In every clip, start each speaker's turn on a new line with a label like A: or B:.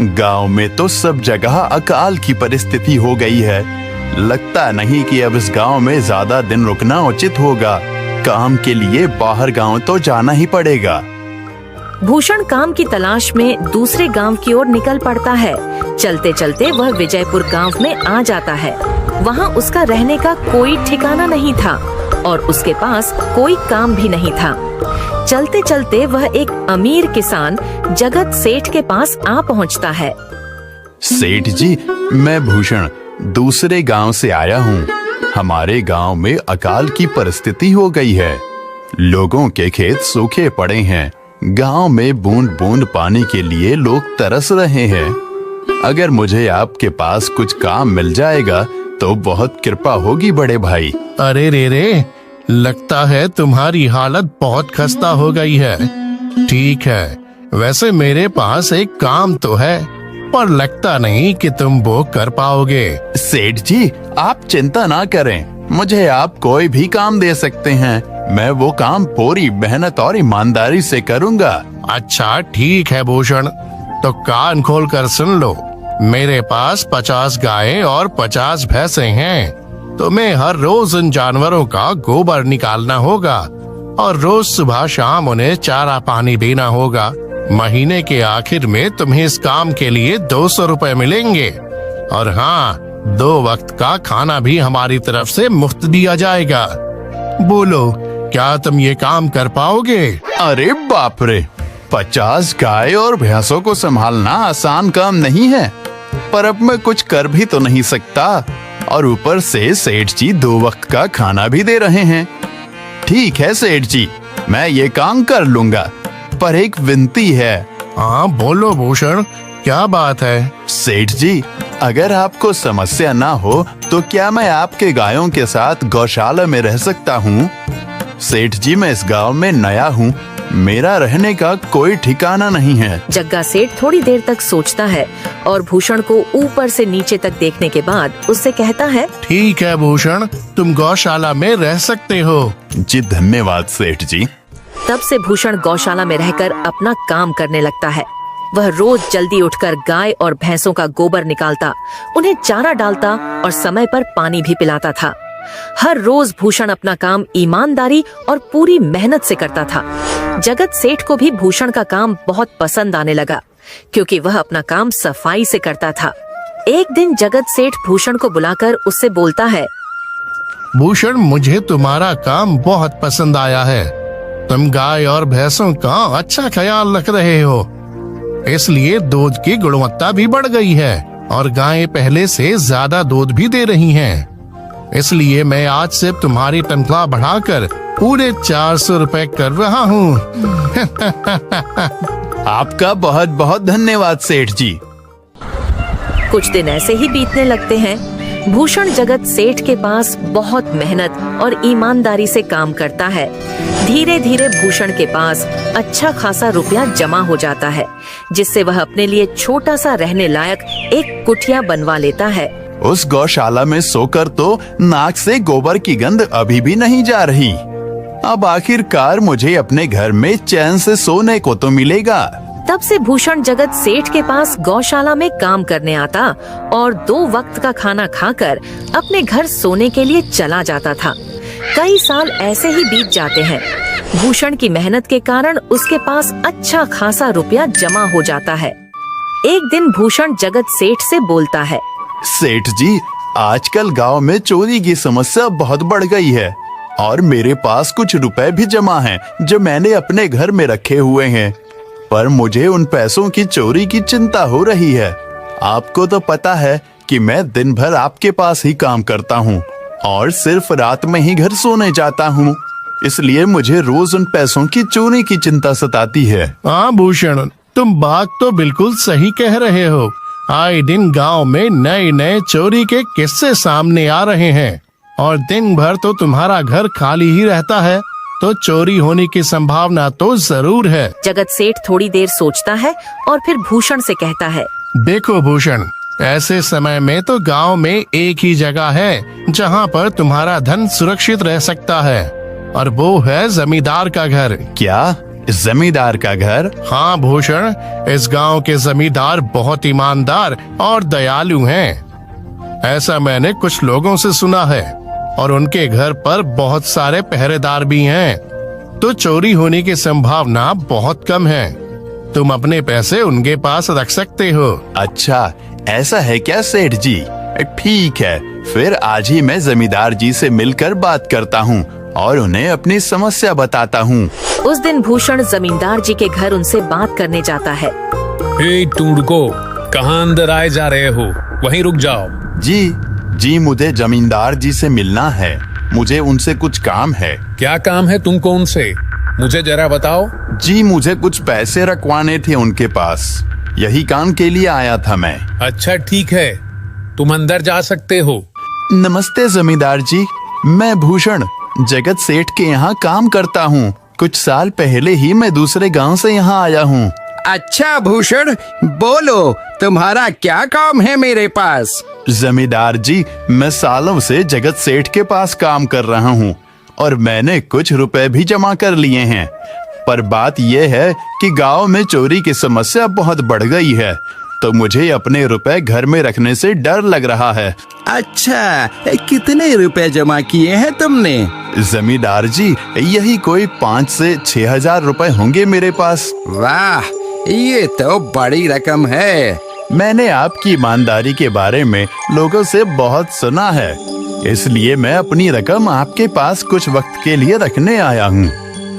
A: गांव में तो सब जगह अकाल की परिस्थिति हो गई है। लगता नहीं कि अब इस गांव में ज्यादा दिन रुकना उचित होगा। काम के लिए बाहर गांव तो जाना ही पड़ेगा।
B: भूषण काम की तलाश में दूसरे गांव की ओर निकल पड़ता है। चलते चलते वह विजयपुर गांव में आ जाता है। वहां उसका रहने का कोई ठिकाना नहीं था और उसके पास कोई काम भी नहीं था। चलते चलते वह एक अमीर किसान जगत सेठ के पास आ पहुंचता है।
A: सेठ जी, मैं भूषण दूसरे गांव से आया हूँ। हमारे गांव में अकाल की परिस्थिति हो गई है। लोगों के खेत सूखे पड़े हैं। गांव में बूंद बूंद पानी के लिए लोग तरस रहे हैं। अगर मुझे आपके पास कुछ काम मिल जाएगा तो बहुत कृपा होगी बड़े भाई।
C: अरे रे, लगता है तुम्हारी हालत बहुत खस्ता हो गई है। ठीक है, वैसे मेरे पास एक काम तो है, पर लगता नहीं कि तुम वो कर पाओगे।
A: सेठ जी, आप चिंता ना करें। मुझे आप कोई भी काम दे सकते हैं। मैं वो काम पूरी मेहनत और ईमानदारी से करूंगा।
C: अच्छा ठीक है भूषण, तो कान खोल कर सुन लो। मेरे पास 50 गायें और 50 भैंसें हैं। तुम्हें हर रोज उन जानवरों का गोबर निकालना होगा और रोज सुबह शाम उन्हें चारा पानी देना होगा। महीने के आखिर में तुम्हें इस काम के लिए 200 रुपए मिलेंगे। और हाँ, 2 वक्त का खाना भी हमारी तरफ से मुफ्त दिया जाएगा। बोलो, क्या तुम ये काम कर पाओगे?
A: अरे बाप रे, 50 गाय और भैंसों को संभालना आसान काम नहीं है। पर अब मैं कुछ कर भी तो नहीं सकता, और ऊपर से सेठ जी 2 वक्त का खाना भी दे रहे हैं। ठीक है सेठ जी, मैं ये काम कर लूंगा, पर एक विनती है।
C: हाँ बोलो भूषण, क्या बात है?
A: सेठ जी, अगर आपको समस्या ना हो तो क्या मैं आपके गायों के साथ गौशाला में रह सकता हूँ? सेठ जी, मैं इस गांव में नया हूँ। मेरा रहने का कोई ठिकाना नहीं है।
B: जग्गा सेठ थोड़ी देर तक सोचता है और भूषण को ऊपर से नीचे तक देखने के बाद उससे कहता है,
C: ठीक है भूषण, तुम गौशाला में रह सकते हो।
A: जी धन्यवाद सेठ जी।
B: तब से भूषण गौशाला में रहकर अपना काम करने लगता है। वह रोज जल्दी उठकर गाय और भैंसों का गोबर निकालता, उन्हें चारा डालता और समय पर पानी भी पिलाता था। हर रोज भूषण अपना काम ईमानदारी और पूरी मेहनत से करता था। जगत सेठ को भी भूषण का काम बहुत पसंद आने लगा, क्योंकि वह अपना काम सफाई से करता था। एक दिन जगत सेठ भूषण को बुलाकर उससे बोलता है,
C: भूषण, मुझे तुम्हारा काम बहुत पसंद आया है। तुम गाय और भैंसों का अच्छा ख्याल रख रहे हो, इसलिए दूध की गुणवत्ता भी बढ़ गई है और गायें पहले से ज्यादा दूध भी दे रही हैं। इसलिए मैं आज से तुम्हारी तनख्वाह बढ़ाकर पूरे 400 रुपए कर रहा हूँ।
A: आपका बहुत बहुत धन्यवाद सेठ जी।
B: कुछ दिन ऐसे ही बीतने लगते हैं। भूषण जगत सेठ के पास बहुत मेहनत और ईमानदारी से काम करता है। धीरे धीरे भूषण के पास अच्छा खासा रुपया जमा हो जाता है, जिससे वह अपने लिए छोटा सा रहने लायक एक कुटिया बनवा लेता है।
A: उस गौशाला में सोकर तो नाक से गोबर की गंध अभी भी नहीं जा रही। अब आखिरकार मुझे अपने घर में चैन से सोने को तो मिलेगा।
B: तब से भूषण जगत सेठ के पास गौशाला में काम करने आता और 2 वक्त का खाना खाकर अपने घर सोने के लिए चला जाता था। कई साल ऐसे ही बीत जाते हैं। भूषण की मेहनत के कारण उसके पास अच्छा खासा रुपया जमा हो जाता है। एक दिन भूषण जगत सेठ से बोलता है,
A: सेठ जी, आजकल गांव में चोरी की समस्या बहुत बढ़ गई है और मेरे पास कुछ रुपए भी जमा हैं जो मैंने अपने घर में रखे हुए हैं, पर मुझे उन पैसों की चोरी की चिंता हो रही है। आपको तो पता है कि मैं दिन भर आपके पास ही काम करता हूँ और सिर्फ रात में ही घर सोने जाता हूँ, इसलिए मुझे रोज उन पैसों की चोरी की चिंता सताती है।
C: हाँ भूषण, तुम बात तो बिल्कुल सही कह रहे हो। आए दिन गांव में नए नए चोरी के किस्से सामने आ रहे हैं और दिन भर तो तुम्हारा घर खाली ही रहता है, तो चोरी होने की संभावना तो जरूर है।
B: जगत सेठ थोड़ी देर सोचता है और फिर भूषण से कहता है,
C: देखो भूषण, ऐसे समय में तो गांव में एक ही जगह है जहां पर तुम्हारा धन सुरक्षित रह सकता है, और वो है जमींदार का घर।
A: क्या जमींदार का घर?
C: हाँ भूषण, इस गांव के जमींदार बहुत ईमानदार और दयालु हैं। ऐसा मैंने कुछ लोगों से सुना है और उनके घर पर बहुत सारे पहरेदार भी हैं, तो चोरी होने की संभावना बहुत कम है। तुम अपने पैसे उनके पास रख सकते हो।
A: अच्छा, ऐसा है क्या सेठ जी? ठीक है, फिर आज ही मैं जमींदार जी से मिलकर बात करता हूँ और उन्हें अपनी समस्या बताता हूँ।
B: उस दिन भूषण जमींदार जी के घर उनसे बात करने जाता है।
D: हे टूडको, कहाँ अंदर आए जा रहे हो? वहीं रुक जाओ।
A: जी, मुझे जमींदार जी से मिलना है। मुझे उनसे कुछ काम है।
D: क्या काम है तुमको उनसे? मुझे जरा बताओ।
A: जी, मुझे कुछ पैसे रखवाने थे उनके पास, यही काम के लिए आया था मैं।
D: अच्छा ठीक है, तुम अंदर जा सकते हो।
A: नमस्ते जमींदार जी, मैं भूषण जगत सेठ के यहाँ काम करता हूँ। कुछ साल पहले ही मैं दूसरे गांव से यहाँ आया हूँ।
E: अच्छा भूषण, बोलो तुम्हारा क्या काम है मेरे पास?
A: जमींदार जी, मैं सालों से जगत सेठ के पास काम कर रहा हूँ और मैंने कुछ रुपए भी जमा कर लिए हैं, पर बात यह है कि गांव में चोरी की समस्या बहुत बढ़ गई है, तो मुझे अपने रुपए घर में रखने से डर लग रहा है।
E: अच्छा, कितने रुपए जमा किए हैं तुमने?
A: जमींदार जी, यही कोई 5 से 6 हजार रुपए होंगे मेरे पास।
E: वाह, ये तो बड़ी रकम है।
A: मैंने आपकी ईमानदारी के बारे में लोगों से बहुत सुना है, इसलिए मैं अपनी रकम आपके पास कुछ वक्त के लिए रखने आया हूँ।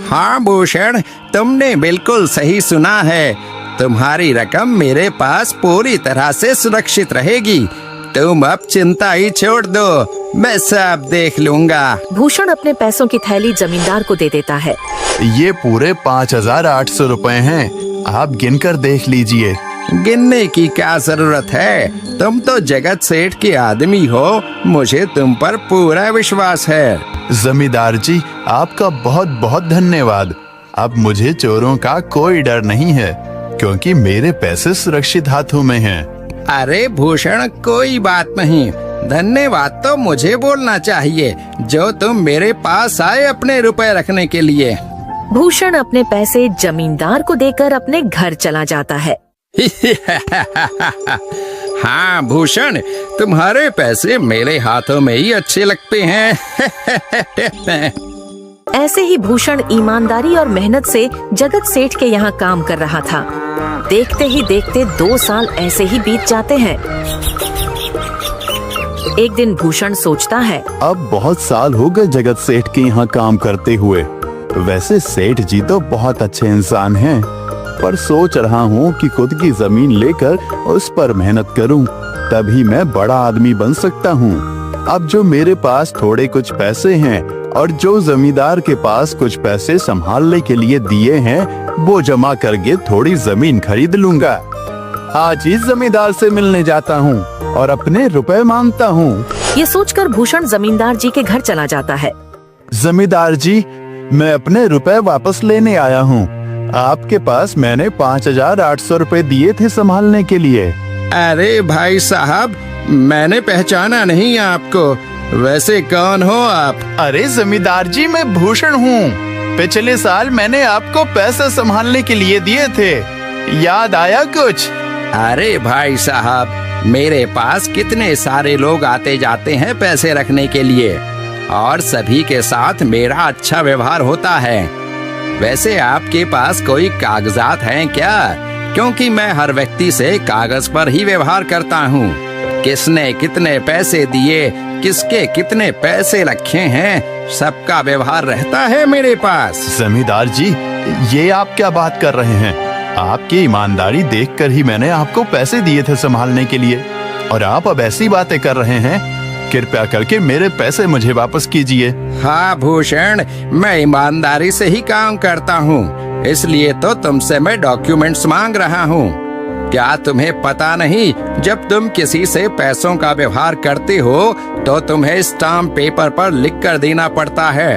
E: हाँ भूषण, तुमने बिल्कुल सही सुना है। तुम्हारी रकम मेरे पास पूरी तरह से सुरक्षित रहेगी। तुम अब चिंता ही छोड़ दो, मैं सब देख लूंगा।
B: भूषण अपने पैसों की थैली जमींदार को दे देता है।
A: ये पूरे 5,800 रुपए हैं, आप गिनकर देख लीजिए।
E: गिनने की क्या जरूरत है? तुम तो जगत सेठ के आदमी हो, मुझे तुम पर पूरा विश्वास है।
A: जमींदार जी, आपका बहुत बहुत धन्यवाद। अब मुझे चोरों का कोई डर नहीं है, क्योंकि मेरे पैसे सुरक्षित हाथों में हैं।
E: अरे भूषण, कोई बात नहीं, धन्यवाद तो मुझे बोलना चाहिए, जो तुम मेरे पास आए अपने रुपए रखने के लिए।
B: भूषण अपने पैसे जमींदार को देकर अपने घर चला जाता है।
E: हाँ भूषण, तुम्हारे पैसे मेरे हाथों में ही अच्छे लगते हैं।
B: ऐसे ही भूषण ईमानदारी और मेहनत से जगत सेठ के यहाँ काम कर रहा था। देखते ही देखते 2 साल ऐसे ही बीत जाते हैं। एक दिन भूषण सोचता है,
A: अब बहुत साल हो गए जगत सेठ के यहाँ काम करते हुए। वैसे सेठ जी तो बहुत अच्छे इंसान हैं, पर सोच रहा हूँ कि खुद की जमीन लेकर उस पर मेहनत करूँ, तभी मैं बड़ा आदमी बन सकता हूँ। अब जो मेरे पास थोड़े कुछ पैसे हैं और जो जमींदार के पास कुछ पैसे संभालने के लिए दिए हैं, वो जमा करके थोड़ी जमीन खरीद लूंगा। आज ही जमींदार से मिलने जाता हूँ और अपने रुपए मांगता हूँ।
B: ये सोचकर भूषण जमींदार जी के घर चला जाता है।
A: जमींदार जी, मैं अपने रुपए वापस लेने आया हूँ। आपके पास मैंने 5,800 रुपए दिए थे संभालने के लिए।
E: अरे भाई साहब, मैंने पहचाना नहीं आपको, वैसे कौन हो आप?
A: अरे जमींदार जी, मैं भूषण हूँ। पिछले साल मैंने आपको पैसे संभालने के लिए दिए थे, याद आया कुछ?
E: अरे भाई साहब, मेरे पास कितने सारे लोग आते जाते हैं पैसे रखने के लिए, और सभी के साथ मेरा अच्छा व्यवहार होता है। वैसे आपके पास कोई कागजात हैं क्या? क्योंकि मैं हर व्यक्ति से कागज पर ही व्यवहार करता हूँ। किसने कितने पैसे दिए, किसके कितने पैसे रखे हैं, सबका व्यवहार रहता है मेरे पास।
A: जमींदार जी, ये आप क्या बात कर रहे हैं? आपकी ईमानदारी देखकर ही मैंने आपको पैसे दिए थे संभालने के लिए, और आप अब ऐसी बातें कर रहे हैं। कृपया करके मेरे पैसे मुझे वापस कीजिए।
E: हाँ भूषण, मैं ईमानदारी से ही काम करता हूँ, इसलिए तो तुमसे मैं डॉक्यूमेंट्स मांग रहा हूँ। क्या तुम्हें पता नहीं, जब तुम किसी से पैसों का व्यवहार करते हो तो तुम्हें स्टाम्प पेपर पर लिख कर देना पड़ता है।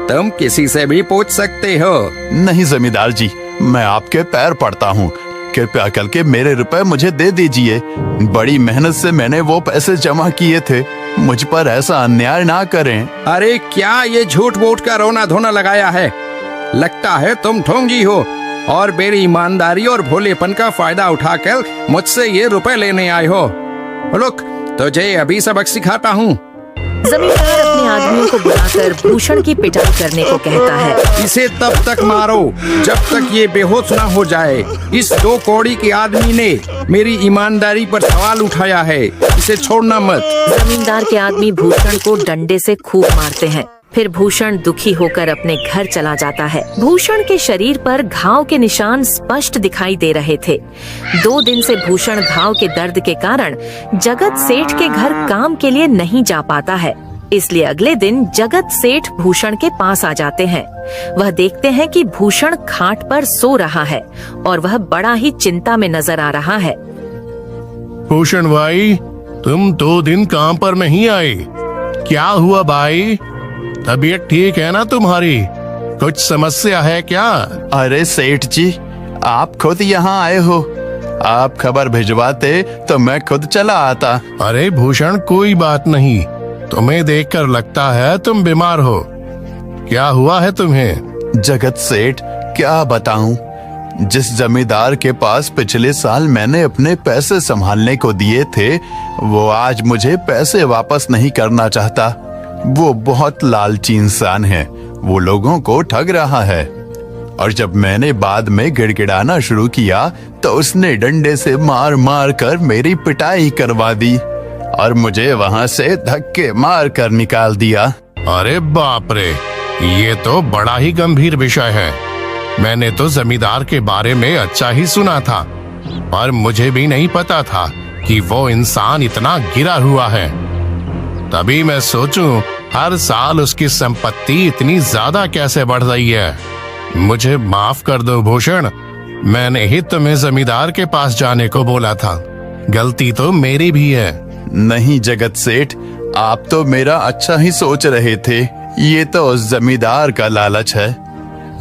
E: तुम किसी से भी पूछ सकते हो।
A: नहीं जमींदार जी, मैं आपके पैर पड़ता हूँ, कृपया करके मेरे रुपए मुझे दे दीजिए। बड़ी मेहनत से मैंने वो पैसे जमा किए थे, मुझ पर ऐसा अन्याय ना करें।
E: अरे क्या ये झूठ मूठ का रोना धोना लगाया है? लगता है तुम ढोंगी हो और मेरी ईमानदारी और भोलेपन का फायदा उठाकर मुझसे ये रुपए लेने आए हो। रुक, तुझे अभी सबक सिखाता हूँ।
B: जमींदार अपने आदमियों को बुलाकर भूषण की पिटाई करने को कहता है।
E: इसे तब तक मारो जब तक ये बेहोश ना हो जाए। इस 2 कौड़ी के आदमी ने मेरी ईमानदारी पर सवाल उठाया है, इसे छोड़ना मत।
B: जमींदार के आदमी भूषण को डंडे से खूब मारते हैं। फिर भूषण दुखी होकर अपने घर चला जाता है। भूषण के शरीर पर घाव के निशान स्पष्ट दिखाई दे रहे थे। 2 दिन से भूषण घाव के दर्द के कारण जगत सेठ के घर काम के लिए नहीं जा पाता है। इसलिए अगले दिन जगत सेठ भूषण के पास आ जाते हैं। वह देखते हैं कि भूषण खाट पर सो रहा है और वह बड़ा ही चिंता में नजर आ रहा है।
C: भूषण भाई, तुम 2 दिन काम पर नहीं आए, क्या हुआ भाई? तबीयत ठीक है ना तुम्हारी? कुछ समस्या है क्या?
A: अरे सेठ जी, आप खुद यहाँ आए हो। आप खबर भिजवाते तो मैं खुद चला आता।
C: अरे भूषण, कोई बात नहीं, तुम्हें देखकर लगता है तुम बीमार हो। क्या हुआ है तुम्हें?
A: जगत सेठ, क्या बताऊं, जिस जमींदार के पास पिछले साल मैंने अपने पैसे संभालने को दिए थे, वो आज मुझे पैसे वापस नहीं करना चाहता। वो बहुत लालची इंसान है, वो लोगों को ठग रहा है। और जब मैंने बाद में गिड़गिड़ाना शुरू किया तो उसने डंडे से मार मार कर मेरी पिटाई करवा दी और मुझे वहां से धक्के मार कर निकाल दिया।
C: अरे बाप रे, ये तो बड़ा ही गंभीर विषय है। मैंने तो जमींदार के बारे में अच्छा ही सुना था, पर मुझे भी नहीं पता था कि वो इंसान इतना गिरा हुआ है। तभी मैं सोचूं, हर साल उसकी संपत्ति इतनी ज्यादा कैसे बढ़ रही है। मुझे माफ कर दो भूषण, मैंने ही तुम्हें जमींदार के पास जाने को बोला था। गलती तो मेरी भी है।
A: नहीं जगत सेठ, आप तो मेरा अच्छा ही सोच रहे थे। ये तो उस जमींदार का लालच है।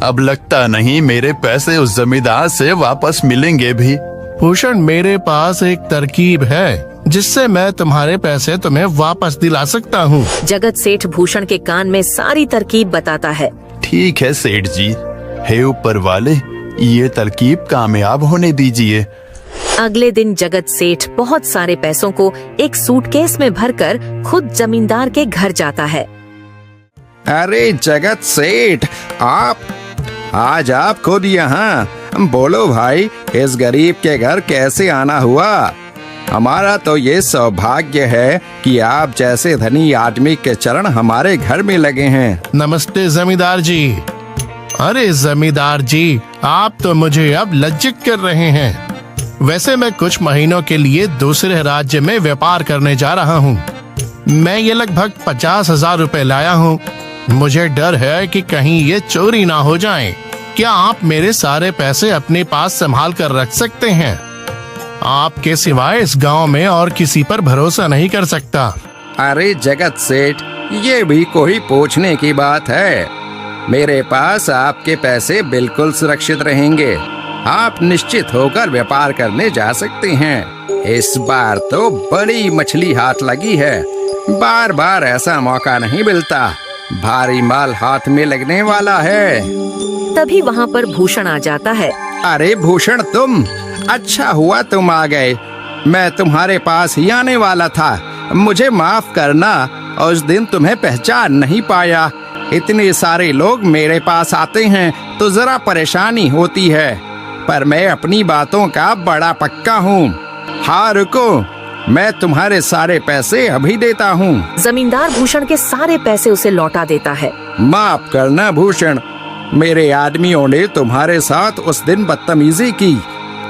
A: अब लगता नहीं मेरे पैसे उस जमींदार से वापस मिलेंगे भी।
C: भूषण, मेरे पास एक तरकीब है जिससे मैं तुम्हारे पैसे तुम्हें वापस दिला सकता हूँ।
B: जगत सेठ भूषण के कान में सारी तरकीब बताता है।
A: ठीक है सेठ जी, हे ऊपर वाले, ये तरकीब कामयाब होने दीजिए।
B: अगले दिन जगत सेठ बहुत सारे पैसों को एक सूटकेस में भरकर खुद जमींदार के घर जाता है।
E: अरे जगत सेठ, आज आप खुद यहाँ? बोलो भाई, इस गरीब के घर कैसे आना हुआ? हमारा तो ये सौभाग्य है कि आप जैसे धनी आदमी के चरण हमारे घर में लगे हैं।
C: नमस्ते जमींदार जी। अरे जमींदार जी, आप तो मुझे अब लज्जित कर रहे हैं। वैसे मैं कुछ महीनों के लिए दूसरे राज्य में व्यापार करने जा रहा हूँ। मैं ये लगभग 50,000 रुपए लाया हूँ। मुझे डर है कि कहीं ये चोरी ना हो जाए। क्या आप मेरे सारे पैसे अपने पास संभाल कर रख सकते हैं? आपके सिवाय इस गांव में और किसी पर भरोसा नहीं कर सकता।
E: अरे जगत सेठ, ये भी कोई पूछने की बात है? मेरे पास आपके पैसे बिल्कुल सुरक्षित रहेंगे। आप निश्चित होकर व्यापार करने जा सकते हैं। इस बार तो बड़ी मछली हाथ लगी है। बार बार ऐसा मौका नहीं मिलता। भारी माल हाथ में लगने वाला है।
B: तभी वहाँ पर भूषण आ जाता है।
E: अरे भूषण, तुम? अच्छा हुआ तुम आ गए। मैं तुम्हारे पास ही आने वाला था। मुझे माफ करना, उस दिन तुम्हें पहचान नहीं पाया। इतने सारे लोग मेरे पास आते हैं तो जरा परेशानी होती है, पर मैं अपनी बातों का बड़ा पक्का हूँ। हाँ रुको, मैं तुम्हारे सारे पैसे अभी देता हूँ।
B: जमींदार भूषण के सारे पैसे उसे लौटा देता है।
E: माफ करना भूषण, मेरे आदमियों ने तुम्हारे साथ उस दिन बदतमीजी की।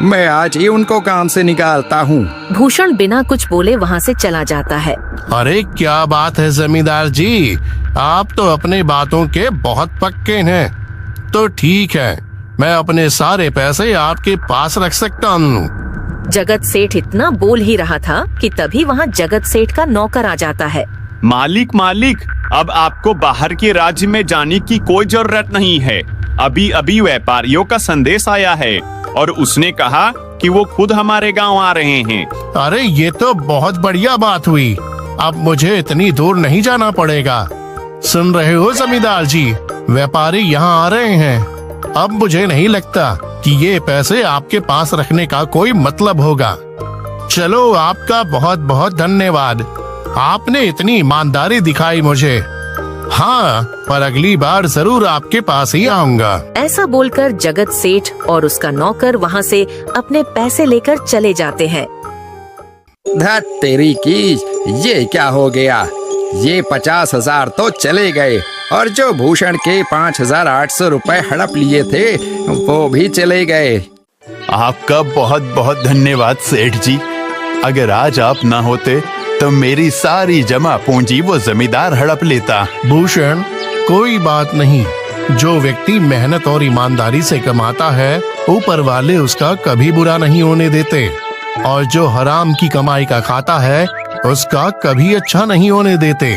E: मैं आज ही उनको काम से निकालता हूँ।
B: भूषण बिना कुछ बोले वहाँ से चला जाता है।
C: अरे क्या बात है जमींदार जी, आप तो अपने बातों के बहुत पक्के हैं। तो ठीक है, मैं अपने सारे पैसे आपके पास रख सकता हूँ।
B: जगत सेठ इतना बोल ही रहा था कि तभी वहाँ जगत सेठ का नौकर आ जाता है।
F: मालिक, अब आपको बाहर के राज्य में जाने की कोई जरूरत नहीं है। अभी अभी व्यापारियों का संदेश आया है और उसने कहा कि वो खुद हमारे गांव आ रहे हैं।
C: अरे ये तो बहुत बढ़िया बात हुई। अब मुझे इतनी दूर नहीं जाना पड़ेगा। सुन रहे हो जमींदार जी, व्यापारी यहाँ आ रहे हैं। अब मुझे नहीं लगता कि ये पैसे आपके पास रखने का कोई मतलब होगा। चलो, आपका बहुत बहुत धन्यवाद। आपने इतनी ईमानदारी दिखाई मुझे। हाँ, पर अगली बार जरूर आपके पास ही आऊंगा।
B: ऐसा बोलकर जगत सेठ और उसका नौकर वहाँ से अपने पैसे लेकर चले जाते हैं।
E: धत तेरी की, ये क्या हो गया? ये 50,000 तो चले गए और जो भूषण के 5,800 रुपए हड़प लिए थे वो भी चले गए।
A: आपका बहुत बहुत धन्यवाद सेठ जी। अगर आज आप ना होते तो मेरी सारी जमा पूंजी वो जमींदार हड़प लेता।
C: भूषण, कोई बात नहीं। जो व्यक्ति मेहनत और ईमानदारी से कमाता है, ऊपर वाले उसका कभी बुरा नहीं होने देते, और जो हराम की कमाई का खाता है उसका कभी अच्छा नहीं होने देते।